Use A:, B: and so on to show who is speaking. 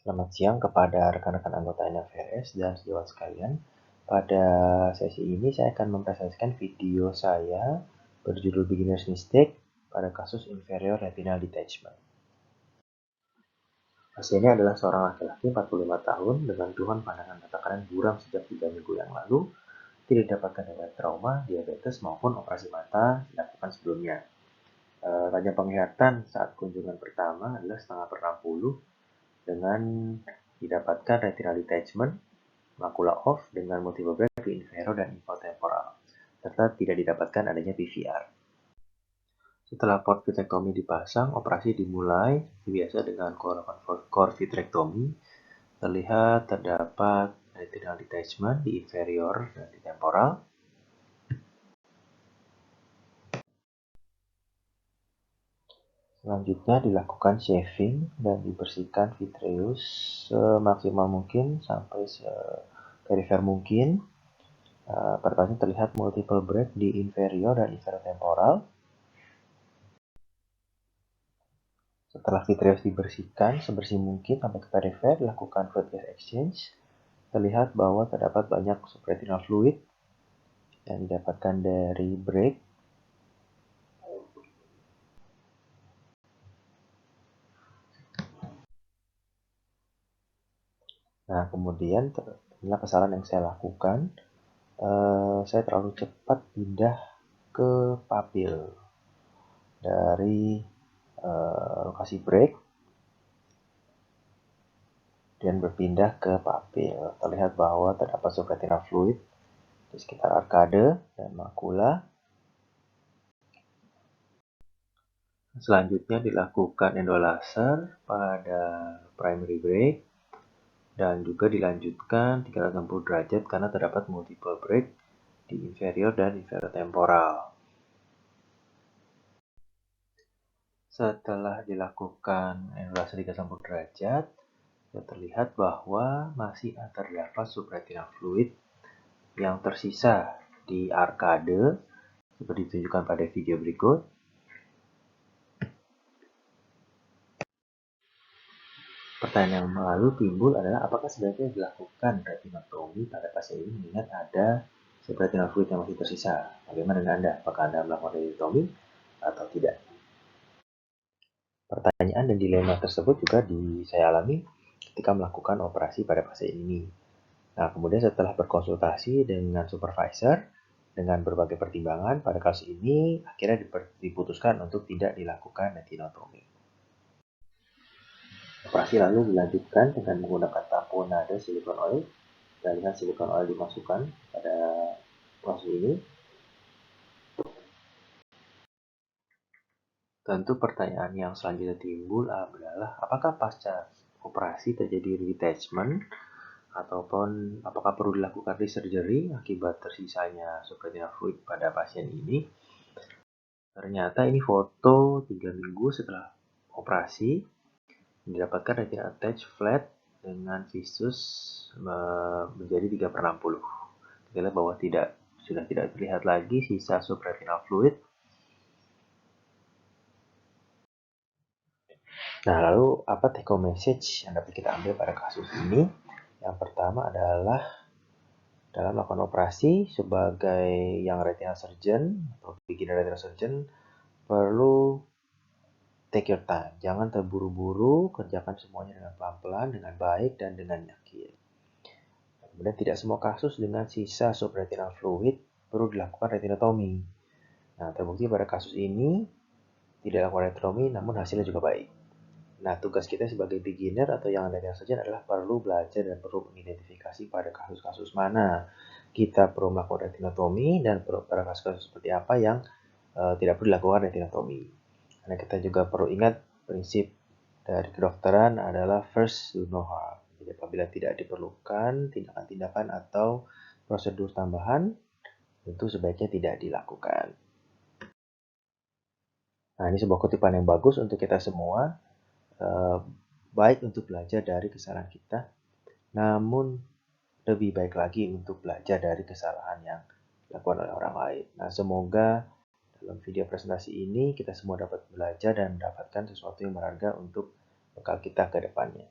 A: Selamat siang kepada rekan-rekan anggota NFRS dan sejawat sekalian. Pada sesi ini saya akan mempresentasikan video saya berjudul Beginner's Mistake pada kasus inferior retinal detachment. Pasiennya adalah seorang laki-laki 45 tahun dengan keluhan pandangan mata kanan buram sejak 3 minggu yang lalu, tidak didapatkan riwayat trauma, diabetes maupun operasi mata dilakukan sebelumnya. Ranjang penglihatan saat kunjungan pertama adalah 1/2/60 dengan didapatkan retinal detachment, macula off dengan multiple break di inferior dan infotemporal, serta tidak didapatkan adanya PVR. Setelah port vitrectomy dipasang, operasi dimulai biasa dengan core vitrectomy. Terlihat terdapat retinal detachment di inferior dan di temporal. Selanjutnya dilakukan shaving dan dibersihkan vitreous semaksimal mungkin sampai perifer mungkin. Pada pasien terlihat multiple break di inferior dan inferior temporal. Setelah vitreous dibersihkan sebersih mungkin sampai ke perifer, dilakukan fluid gas exchange. Terlihat bahwa terdapat banyak subretinal fluid yang didapatkan dari break. Nah, kemudian inilah kesalahan yang saya lakukan. Saya terlalu cepat pindah ke papil dari lokasi break dan berpindah ke papil. Terlihat bahwa terdapat subretinal fluid di sekitar arkade dan makula. Selanjutnya dilakukan endolaser pada primary break dan juga dilanjutkan 360 derajat karena terdapat multiple break di inferior dan inferior temporal. Setelah dilakukan endolaser 360 derajat, terlihat bahwa masih terdapat subretinal fluid yang tersisa di arkade seperti ditunjukkan pada video berikut. Pertanyaan yang lalu timbul adalah apakah sebaiknya dilakukan retinotomi pada pasien ini mengingat ada subretinal fluid yang masih tersisa. Bagaimana dengan Anda? Apakah Anda melakukan retinotomi atau tidak? Pertanyaan dan dilema tersebut juga saya alami ketika melakukan operasi pada pasien ini. Nah, kemudian setelah berkonsultasi dengan supervisor dengan berbagai pertimbangan, pada kasus ini akhirnya diputuskan untuk tidak dilakukan retinotomi. Operasi lalu dilanjutkan dengan menggunakan tamponade silikon oil. Kita lihat silikon oil dimasukkan pada proses ini. Tentu pertanyaan yang selanjutnya timbul adalah apakah pasca operasi terjadi detachment ataupun apakah perlu dilakukan resurgery akibat tersisanya subretinal fluid pada pasien ini. Ternyata ini foto 3 minggu setelah operasi, didapatkan retina attached flat dengan visus menjadi 3/60. Kita lihat bahwa sudah tidak terlihat lagi sisa subretinal fluid. Nah, lalu apa take home message yang dapat kita ambil pada kasus ini? Yang pertama adalah dalam melakukan operasi sebagai yang retinal surgeon atau beginner retinal surgeon perlu take your time. Jangan terburu-buru, kerjakan semuanya dengan pelan-pelan, dengan baik, dan dengan yakin. Kemudian tidak semua kasus dengan sisa subretinal fluid perlu dilakukan retinotomi. Nah, terbukti pada kasus ini tidak dilakukan retinotomi namun hasilnya juga baik. Nah, tugas kita sebagai beginner atau yang retinal surgeon adalah perlu belajar dan perlu mengidentifikasi pada kasus-kasus mana kita perlu melakukan retinotomi dan pada kasus-kasus seperti apa yang tidak perlu dilakukan retinotomi. Karena kita juga perlu ingat prinsip dari kedokteran adalah first do no harm. Jadi apabila tidak diperlukan tindakan-tindakan atau prosedur tambahan, tentu sebaiknya tidak dilakukan. Nah, ini sebuah kutipan yang bagus untuk kita semua. Baik untuk belajar dari kesalahan kita, namun lebih baik lagi untuk belajar dari kesalahan yang dilakukan oleh orang lain. Nah, semoga dalam video presentasi ini kita semua dapat belajar dan mendapatkan sesuatu yang berharga untuk bekal kita ke depannya.